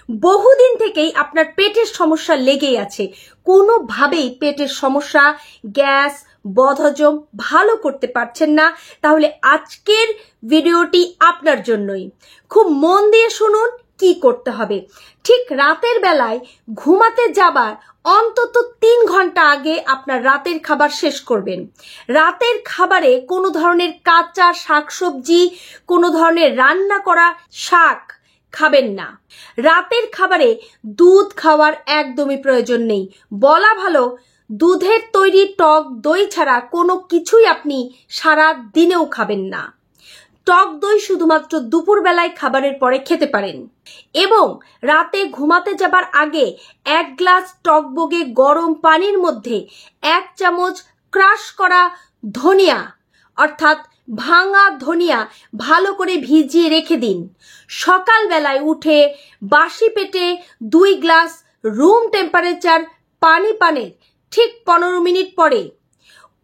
বহুদিন থেকেই আপনার পেটের সমস্যা লেগেই আছে, কোনোভাবেই পেটের সমস্যা, গ্যাস, বদহজম ভালো করতে পারছেন না, তাহলে আজকের ভিডিওটি আপনার জন্যই। খুব মন দিয়ে শুনুন কি করতে হবে। ঠিক রাতের বেলায় ঘুমাতে যাবার অন্তত 3 ঘন্টা আগে আপনার রাতের খাবার শেষ করবেন। রাতের খাবারে কোনো ধরনের কাঁচা শাকসবজি, কোনো ধরনের রান্না করা শাক খাবেন না। রাতের খাবারে দুধ খাওয়ার একদমই প্রয়োজন নেই। বলা ভালো, দুধের তৈরি টক দই ছাড়া কোনো কিছুই আপনি সারা দিনেও খাবেন না। টক দই শুধুমাত্র দুপুরবেলায় খাবারের পরে খেতে পারেন। এবং রাতে ঘুমাতে যাবার আগে 1 গ্লাস টকবগে গরম পানির মধ্যে 1 চামচ ক্রাশ করা ধনিয়া অর্থাৎ ভাঙা ধনিয়া ভালো করে ভিজিয়ে রেখে দিন। সকালবেলায় উঠে বাসি পেটে 2 গ্লাস রুম টেম্পারেচার পানি পানের ঠিক 15 মিনিট পরে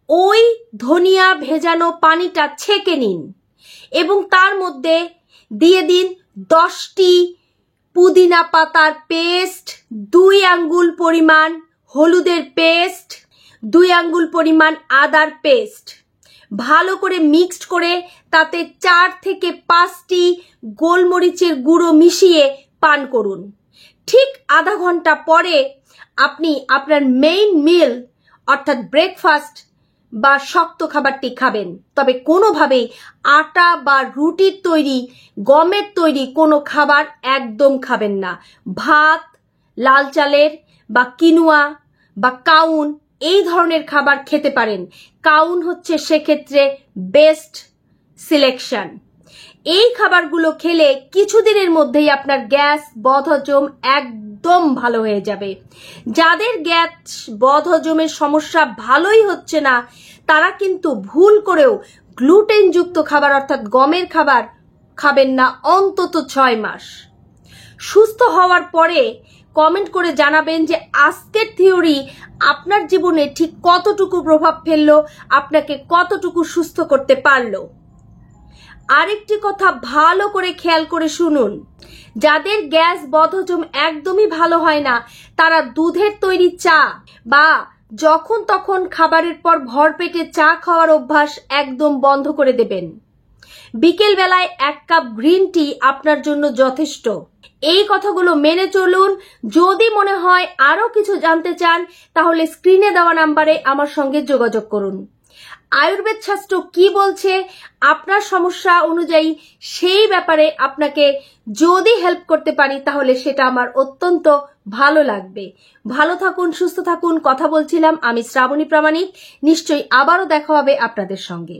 ওই ধনিয়া ভেজানো পানিটা ছেঁকে নিন এবং তার মধ্যে দিয়ে দিন 10টি পুদিনা পাতার পেস্ট, 2 আঙ্গুল পরিমাণ হলুদের পেস্ট, 2 আঙ্গুল পরিমাণ আদার পেস্ট। ভালো করে মিক্সড করে তাতে 4 থেকে 5টি গোলমরিচের গুঁড়ো মিশিয়ে পান করুন। ঠিক আধা ঘন্টা পরে আপনি আপনার মেইন মিল অর্থাৎ ব্রেকফাস্ট বা শক্ত খাবারটি খাবেন। তবে কোনোভাবেই আটা বা রুটির তৈরি, গমের তৈরি কোনো খাবার একদম খাবেন না। ভাত, লাল চালের বা কিনুয়া বা কাউন এই ধরনের খাবার খেতে পারেন। কাউন হচ্ছে সেক্ষেত্রে বেস্ট সিলেকশন। এই খাবারগুলো খেলে কিছুদিনের মধ্যেই আপনার গ্যাস, বদহজম একদম ভালো হয়ে যাবে। যাদের গ্যাস, বদহজমের সমস্যা ভালোই হচ্ছে না, তারা কিন্তু ভুল করেও গ্লুটেনযুক্ত খাবার অর্থাৎ গমের খাবার খাবেন না অন্তত 6 মাস। সুস্থ হওয়ার পরে কমেন্ট করে জানাবেন যে আজকের থিওরি আপনার জীবনে ঠিক কতটুকু প্রভাব ফেললো, আপনাকে কতটুকু সুস্থ করতে পারলো। আরেকটি কথা ভালো করে খেয়াল করে শুনুন, যাদের গ্যাস, বদহজম একদমই ভালো হয় না, তারা দুধের তৈরি চা বা যখন তখন খাবারের পর ভরপেটে চা খাওয়ার অভ্যাস একদম বন্ধ করে দেবেন। বিকেল বেলায় 1 কাপ গ্রিন টি আপনার জন্য যথেষ্ট। এই কথাগুলো মেনে চলুন। যদি মনে হয় আরো কিছু জানতে চান, তাহলে স্ক্রিনে দেওয়া নাম্বারে আমার সঙ্গে যোগাযোগ করুন। আয়ুর্বেদ শাস্ত্র কি বলছে আপনার সমস্যা অনুযায়ী সেই ব্যাপারে আপনাকে যদি হেল্প করতে পারি, তাহলে সেটা আমার অত্যন্ত ভালো লাগবে। ভালো থাকুন, সুস্থ থাকুন। কথা বলছিলাম আমি শ্রাবণী প্রামাণিক। নিশ্চয়ই আবারও দেখা হবে আপনাদের সঙ্গে।